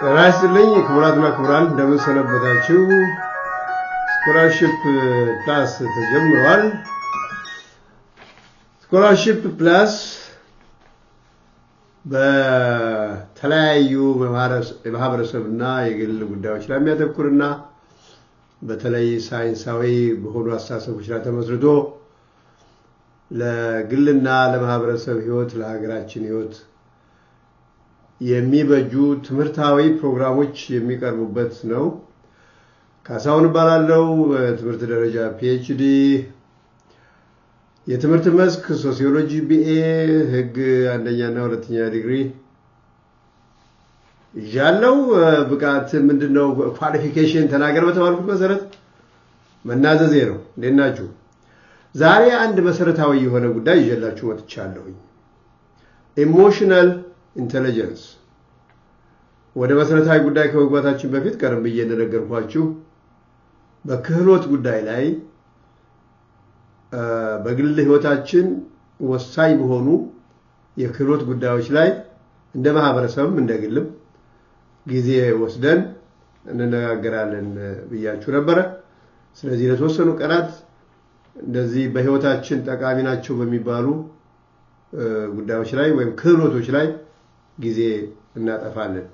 ራስልኝ ክቡራትና ክቡራን እንደምን ሰነበታችሁ ስኮላርሺፕ ፕላስ ተጀምሯል ስኮላርሺፕ ፕላስ በተለያዩ የማህበረሰብና የግል ጉዳዮች ላይ የሚያተኩርና በተለይ ሳይንሳዊ በሆኑ አስተሳሰቦች ላይ ተመስርቶ ለግልና ለማህበረሰብ ህይወት ለሀገራችን ህይወት የሚበጁ ትምህርታዊ ፕሮግራሞች የሚቀርቡበት ነው ካሳሁን ባላለው ትምህርት ደረጃ PhD የትምህርት መስክ ሶሲዮሎጂ BA ህግ አንደኛና ሁለተኛ ዲግሪ ያለው ብቃት ምንድነው ኳሊፊኬሽን ተናገር በተባልኩት መሰረት መናዘዜ ነው እንደናችሁ ዛሬ አንድ መሰረታዊ የሆነ ጉዳይ ይዤላችሁ መጥቻለሁ ኢሞሽናል ኢንተለጀንስ ወደ መሰረታዊ ጉዳይ ከመግባታችን በፊት ቀደም ብዬ እንደነገርኳችሁ በክህሎት ጉዳይ ላይ በግል ህይወታችን ወሳኝ በሆኑ የክህሎት ጉዳዮች ላይ እንደ ማህበረሰብም እንደ ግልም ጊዜ ወስደን እንነጋገራለን ብያችሁ ነበር ስለዚህ ለተወሰኑ ቀናት እንደዚህ በህይወታችን ጠቃሚ ናቸው በሚባሉ ጉዳዮች ላይ ወይም ክህሎቶች ላይ ጊዜ እናጠፋለን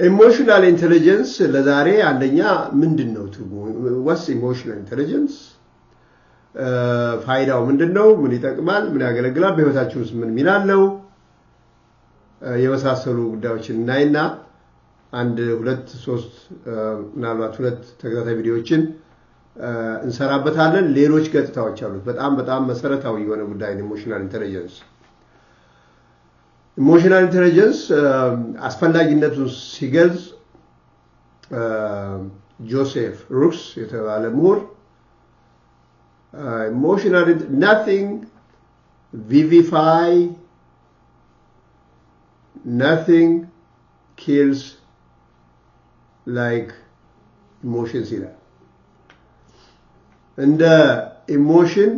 ኢሞሽናል ኢንተለጀንስ ለዛሬ አንደኛ ምንድነው ትርጉሙ what's emotional intelligence ፋይዳው ምንድነው ምን ይጠቅማል ምን ያገለግላል በህይወታችን ውስጥ ምን ሚና አለው የመሳሰሉ ጉዳዮችን እናይና አንድ ሁለት ሶስት ምናልባት ሁለት ተከታታይ ቪዲዮዎችን እንሰራበታለን ሌሎች ገጽታዎች አሉት በጣም መሰረታዊ የሆነ ጉዳይ ነው ኢሞሽናል ኢንተለጀንስ አስፈላጊነቱን ሲገልጽ ጆሴፍ ሩክስ የተባለ ምሁር emotional nothing vivify nothing kills like emotions ይላል እንደ ኢሞሽን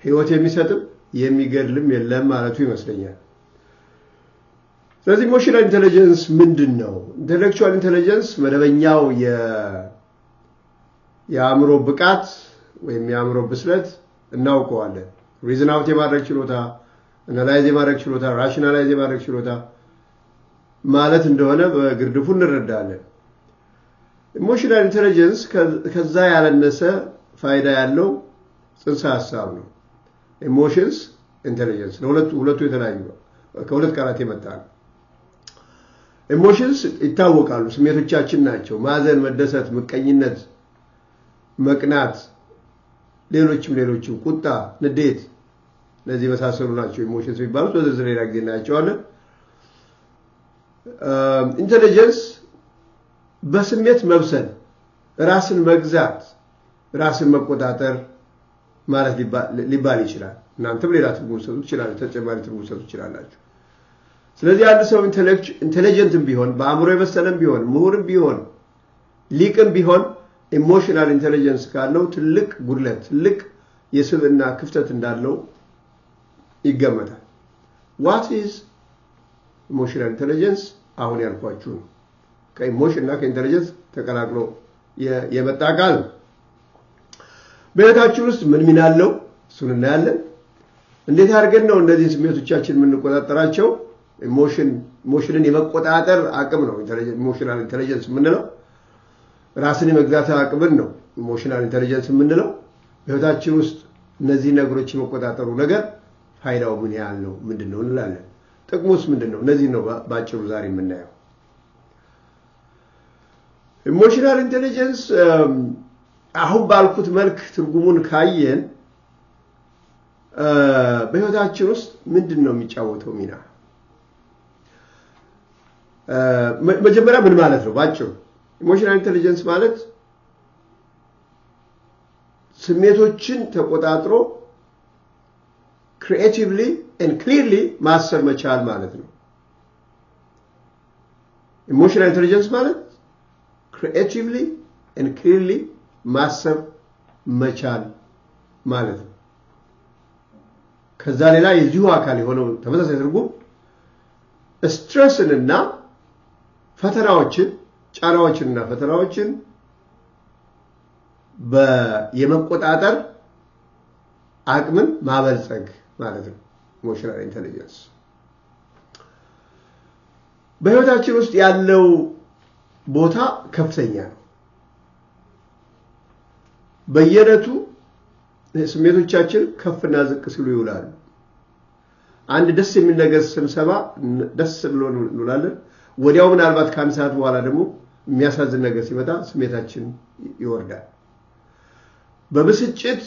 ህይወት የሚሰጥም የሚገድልም የለም ማለቱ ይመስለኛል ስለዚህ ኢሞሽናል ኢንተለጀንስ ምንድነው ኢንተሌክቹዋል ኢንተለጀንስ መደበኛው የአእምሮ ብቃት ወይም የአእምሮ ብስለት እናውቀዋለን ሪዝን አውት የማድረግ ችሎታ አናላይዝ የማድረግ ችሎታ ራሽናላይዝ የማድረግ ችሎታ ማለት እንደሆነ በግርድፉ እንረዳለን ኢሞሽናል ኢንተለጀንስ ከዛ ያለነሰ ፋይዳ ያለው ጽንሰ ሐሳብ ነው ኢሞሽንስ ኢንተለጀንስ ሁለቱ የተለያዩ ከሁለት ቃላት የመጣ ነው ኢሞሽንስ ይታወቃሉ ስሜቶቻችን ናቸው ማዘን መደሰት ምቀኝነት መቅናት ሌሎችም ቁጣ ንዴት ለዚህ መሳሰሉ ናቸው ኢሞሽንስ የሚባሉት በዝርዝር ሌላ ጊዜ እናያቸዋለን ኢንተለጀንስ በስሜት መብሰል ራስን መግዛት ራስን መቆጣጠር ማለት ሊባል ይችላል እናንተም ሌላ ትርጉም ሰጡ ይችላል ተጨማሪ ትርጉም ሰጡ ይችላልላችሁ ስለዚህ አንድ ሰው ኢንተለጀንትም ቢሆን በአእምሮ የበሰለም ቢሆን ምሁርም ቢሆን ሊቅም ቢሆን ኢሞሽናል ኢንተለጀንስ ካለው ትልቅ ጉድለት ትልቅ የስብዕና ክፍተት እንዳለው ይገመታል what is emotional intelligence አሁን ያልኳችሁ ከኢሞሽንና ከኢንተለጀንስ ተቀላቅሎ የመጣ ቃል በህይወታችን ውስጥ ምን ሚና አለው እሱን እናያለን እንዴት አድርገን ነው እንደዚህ ስሜቶቻችን ምን ቆጣጠራቸው ኢሞሽንን የመቆጣጠር አቅም ነው ኢሞሽናል ኢንተለጀንስ ምንለው ራስን የመግዛት አቅምን ነው ኢሞሽናል ኢንተለጀንስ ምንለው በህይወታችን ውስጥ እነዚህ ነገሮች የመቆጣጠሩ ነገር ፋይዳው ምን ያህል ነው ምንድነው እንላለን ጥቅሙስ ምንድነው እነዚህ ነው ባጭሩ ዛሬ የምናየው ኢሞሽናል ኢንተለጀንስ አሁን ባልኩት መልክ ትርጉሙን ካየን በህይወታችን ውስጥ ምንድነው የሚጫወተው ሚና መጀመሪያ ምን ማለት ነው ባጭሩ ኢሞሽናል ኢንተለጀንስ ማለት ስሜቶችን ተቆጣጥሮ creatively and clearly ማሰብ መቻል ማለት ነው ኢሞሽናል ኢንተለጀንስ ማለት creatively and clearly ማሰብ መቻል ማለት ነው ከዛ ሌላ የዚሁ አካል የሆነው ተመሳሳይ ትርጉም ስትረስንና ፈተናዎችን ጫናዎችንና ፈተናዎችን የመቆጣጠር አቅምን ማበልጸግ ማለት ነው ኢሞሽናል ኢንተለጀንስ በህይወታችን ውስጥ ያለው ቦታ ከፍተኛ ነው በየለቱ ስሜቶቻችን ከፍና ዝቅ ሲሉ ይውላሉ አንድ ደስ የሚል ነገር ስንሰማ ደስ ብሎን እንውላለን ወዲያው ምናልባት ከአንድ ሰዓት በኋላ ደግሞ የሚያሳዝን ነገር ሲመጣ ስሜታችን ይወርዳል በብስጭት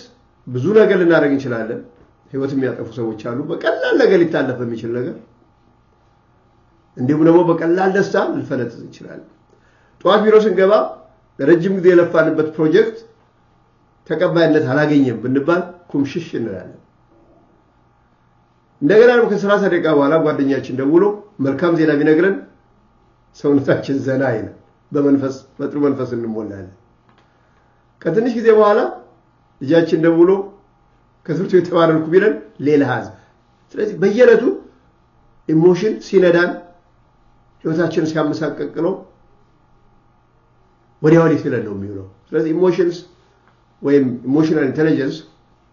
ብዙ ነገር ልናደርግ እንችላለን ህይወት የሚያጠፉ ሰዎች አሉ በቀላል ነገር ሊታለፍ የሚችል ነገር እንዲሁም ደግሞ በቀላል ደስታ ልንፈነጥዝ እንችላለን ጧት ቢሮ ስንገባ ረጅም ጊዜ የለፋንበት ፕሮጀክት ተቀባይነት አላገኘም ብንባል ኩምሽሽ እንላለን እንደገና ደግሞ ከ30 ደቂቃ በኋላ ጓደኛችን ደውሎ መልካም ዜና ቢነግረን ሰውነታችን ዘና ይላል በጥሩ መንፈስ እንሞላለን ከትንሽ ጊዜ በኋላ ልጃችን ደውሎ ከትምህርት ቤት ተባረርኩ ቢለን ሌላ ሀዝ ስለዚህ በየለቱ ኢሞሽን ሲነዳን ህይወታችን ሲያመሳቀቅለው ወዲያው ሲለን ነው የሚሆነው ስለዚህ ኢሞሽንስ ወይም ኢሞሽናል ኢንተለጀንስ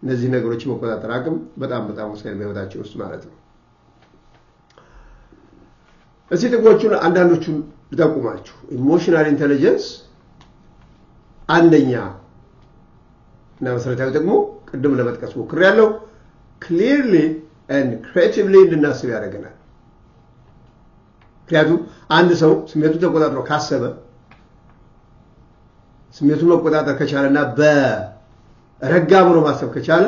እነዚህ ነገሮች መቆጣጠር አቅም በጣም ወሳኝ በህይወታችን ውስጥ ማለት ነው እዚህ ጥቅሞቹን አንዳንዶቹን ልጠቁማችሁ ኢሞሽናል ኢንተለጀንስ አንደኛ እና መሰረታዊ ጥቅሙ ቅድም ለመጥቀስ ሞክሬያለሁ clearly and creatively እንድናስብ ያደርገናል ምክንያቱም አንድ ሰው ስሜቱን ተቆጣጥሮ ካሰበ ስሜቱን መቆጣጠር ከቻለና በረጋ ብሎ ማሰብ ከቻለ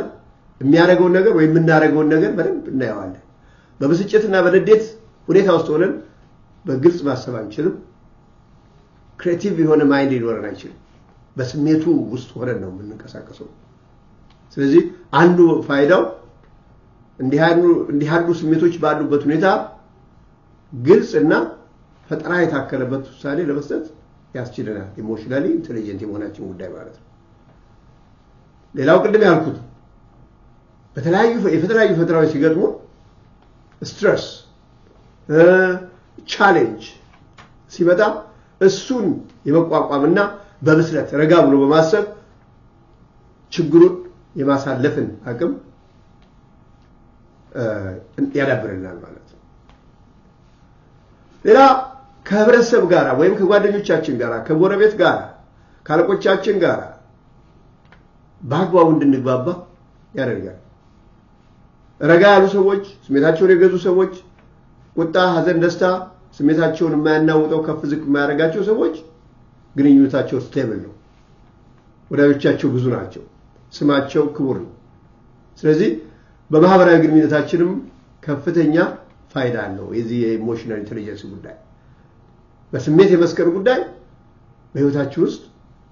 የሚያደርገውን ነገር ወይ የምናደርገውን ነገር በደንብ እናየዋለን በብስጭትና በንዴት ሁኔታ ውስጥ ሆነን በግልጽ ማሰብ አንችልም ክሬቲቭ የሆነ ማይንድ ሊኖረን አይችልም በስሜቱ ውስጥ ሆነን ነው የምንንቀሳቀሰው ስለዚህ አንዱ ፋይዳው እንዲያሉ ስሜቶች ባሉበት ሁኔታ ግልጽና ፈጠራ የታከለበት ውሳኔ ለመስጠት ያስችለናል ኢሞሽናሊ ኢንተለጀንት የሆናችን ጉዳይ ማለት ነው ሌላው ቅድም ያልኩት በተለያዩ ፈተናዎች ሲገጥሙ ስትረስ ቻሌንጅ ሲመጣ እሱን የመቋቋምና በብስለት ረጋ ብሎ በማሰብ ችግሩን የማሳለፍን አቅም ያዳብረናል ማለት ነው ሌላ ከህብረተሰብ ጋር ወይም ከጓደኞቻችን ጋር ከጎረቤት ጋር ካለቆቻችን ጋር በአግባቡ እንድንግባባ ያደርጋል ረጋ ያሉ ሰዎች ስሜታቸውን የገዙ ሰዎች ቁጣ ሐዘን ደስታ ስሜታቸውን የማያናውጠው ከፍ ዝቅ የማያደርጋቸው ሰዎች ግንኙነታቸው ስቴብል ነው ወዳጆቻቸው ብዙ ናቸው ስማቸው ክቡር ነው ስለዚህ በማህበራዊ ግንኙነታችንም ከፍተኛ ፋይዳ አለው የዚህ ኢሞሽናል ኢንተለጀንስ ጉዳይ በስሜት የመስከር ጉዳይ በህይወታችን ውስጥ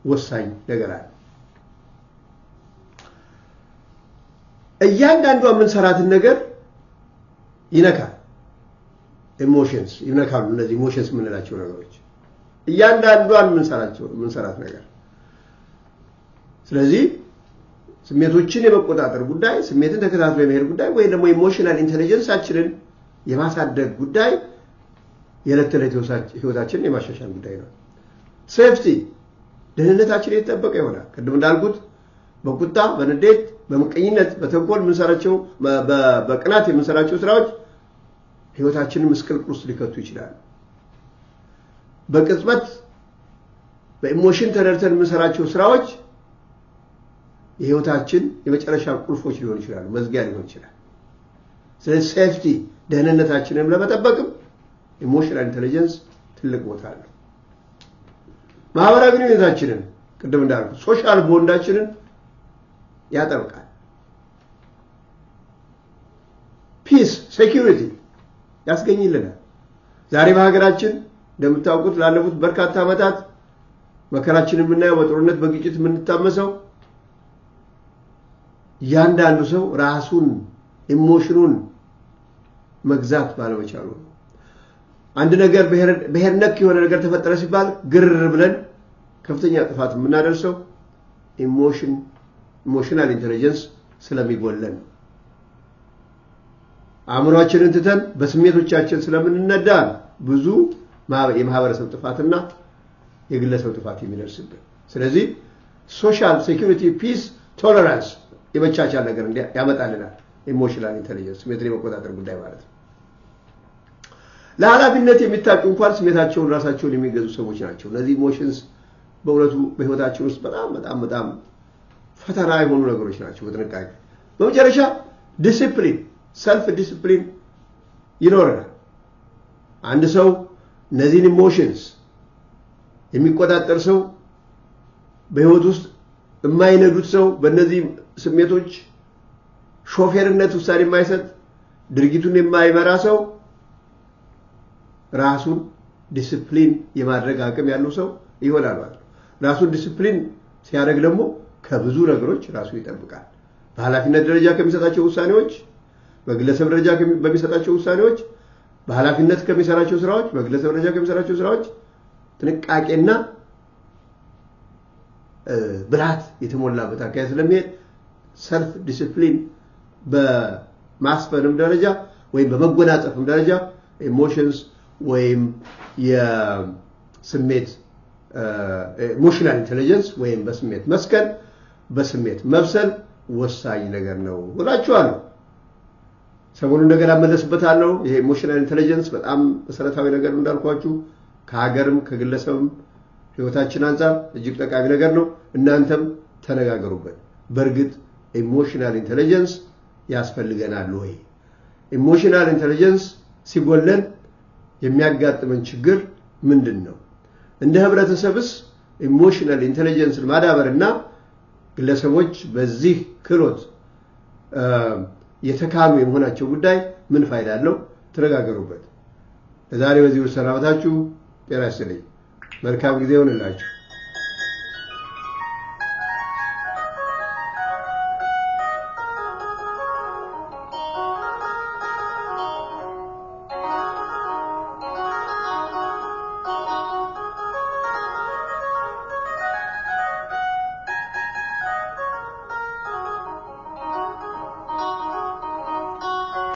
ወሳኝ ነገር አለ እያንዳንዱ የምንሰራትን ነገር ይነካል ኢሞሽንስ ይነካሉ እነዚህ ኢሞሽንስ የምንላቸው ነገሮች እያንዳንዱን የምንሰራት ነገር ስለዚህ ስሜቶችን የመቆጣጠር ጉዳይ ስሜትን ተከታትሎ የመሄድ ጉዳይ ወይ ደግሞ ኢሞሽናል ኢንተለጀንሳችንን የማሳደግ ጉዳይ የዕለት ተዕለት ህይወታችንን የማሻሻል ጉዳይ ነው ሴፍቲ ደህንነታችን የተጠበቀ ይሆናል ቅድም እንዳልኩት በቁጣ በንዴት በመቀኝነት በተንኮል የምንሰራቸው በቅናት የምንሰራቸው ስራዎች ህይወታችንን ምስቅልቅል ውስጥ ሊከቱ ይችላል በቅጽበት በኢሞሽን ተነርተን የምንሰራቸው ስራዎች የህይወታችን የመጨረሻ ቁልፎች ሊሆኑ ይችላሉ መዝጊያ ሊሆን ይችላል ስለዚህ ሴፍቲ ደህንነታችንን ለመጠበቅም ኢሞሽናል ኢንተለጀንስ ትልቅ ቦታ አለው ማህበራዊ ግንኙነታችንን ቅድም እንዳልኩት ሶሻል ቦንዳችንን ያጠብቃል ፒስ ሴኩሪቲ ያስገኝልናል ዛሬ በሀገራችን እንደምታውቁት ላለፉት በርካታ ዓመታት መከራችንን የምናየው በጦርነት በግጭት የምንታመሰው ያንዳንዱ ሰው ራሱን ኢሞሽኑን መግዛት ባለመቻሉ አንድ ነገር በሄር ነክ የሆነ ነገር ተፈጠረ ሲባል ግርር ብለን ከፍተኛ ጥፋት የምናደርሰው ኢሞሽናል ኢንተለጀንስ ስለሚጎለን አእምሮአችንን ትተን በስሜቶቻችን ስለምንነዳ ብዙ የማህበረሰብ ጥፋትና የግለሰብ ጥፋት የሚደርስብን ስለዚህ ሶሻል ሴኩሪቲ ፒስ ቶለራንስ የመቻቻል ነገር ያመጣልናል ኢሞሽናል ኢንተለጀንስ ስሜትን የመቆጣጠር ጉዳይ ማለት ነው ለኃላፊነት የሚታቁ እንኳን ስሜታቸውን ራሳቸውን የሚገዙ ሰዎች ናቸው እነዚህ ኢሞሽንስ በእውነቱ በህይወታችን ውስጥ በጣም ፈተና የሆኑ ነገሮች ናቸው በጥንቃቄ በመጨረሻ ዲሲፕሊን ሰልፍ ዲሲፕሊን ይኖርናል አንድ ሰው እነዚህን ኢሞሽንስ የሚቆጣጠር ሰው በህይወት ውስጥ የማይነዱት ሰው በእነዚህ ስሜቶች ሾፌርነት ውሳኔ የማይሰጥ ድርጊቱን የማይመራ ሰው ራሱን ዲሲፕሊን የማድረግ አቅም ያለው ሰው ይሆናል ማለት ነው ራሱን ዲሲፕሊን ሲያደርግ ደግሞ ከብዙ ነገሮች ራሱ ይጠብቃል በኃላፊነት ደረጃ ከሚሰጣቸው ውሳኔዎች በግለሰብ ደረጃ በሚሰጣቸው ውሳኔዎች በኃላፊነት ከሚሰራቸው ስራዎች በግለሰብ ደረጃ ከሚሰራቸው ስራዎች ጥንቃቄና ብልሃት የተሞላበት አካሄድ ስለሚሄድ ሰልፍ ዲሲፕሊን በማስፈንም ደረጃ ወይም በመጎናጸፍም ደረጃ ኢሞሽንስ ወይም የስሜት ኢሞሽናል ኢንተለጀንስ ወይም በስሜት መስከን በስሜት መብሰል ወሳኝ ነገር ነው ወላችኋለሁ ሰሞኑን ነገር አመለስበታለሁ ይሄ ኢሞሽናል ኢንተለጀንስ በጣም መሰረታዊ ነገር እንዳልኳችሁ ከሀገርም ከግለሰብም ህይወታችን አንፃር እጅግ ጠቃሚ ነገር ነው እናንተም ተነጋገሩበት በርግጥ ኢሞሽናል ኢንተለጀንስ ያስፈልገናል ወይ ኢሞሽናል ኢንተለጀንስ ሲጎለን የሚያጋጥመን ችግር ምንድነው እንደ ህብረተሰብስ ኢሞሽናል ኢንተለጀንስን ማዳበርና ግለሰቦች በዚህ ክህሎት የተካኑ የመሆናቸው ጉዳይ ምን ፋይዳ አለው ተነጋገሩበት ለዛሬ በዚህ ሰላምታችሁ ጤና ይስጥልኝ መልካም ጊዜ ይሁንላችሁ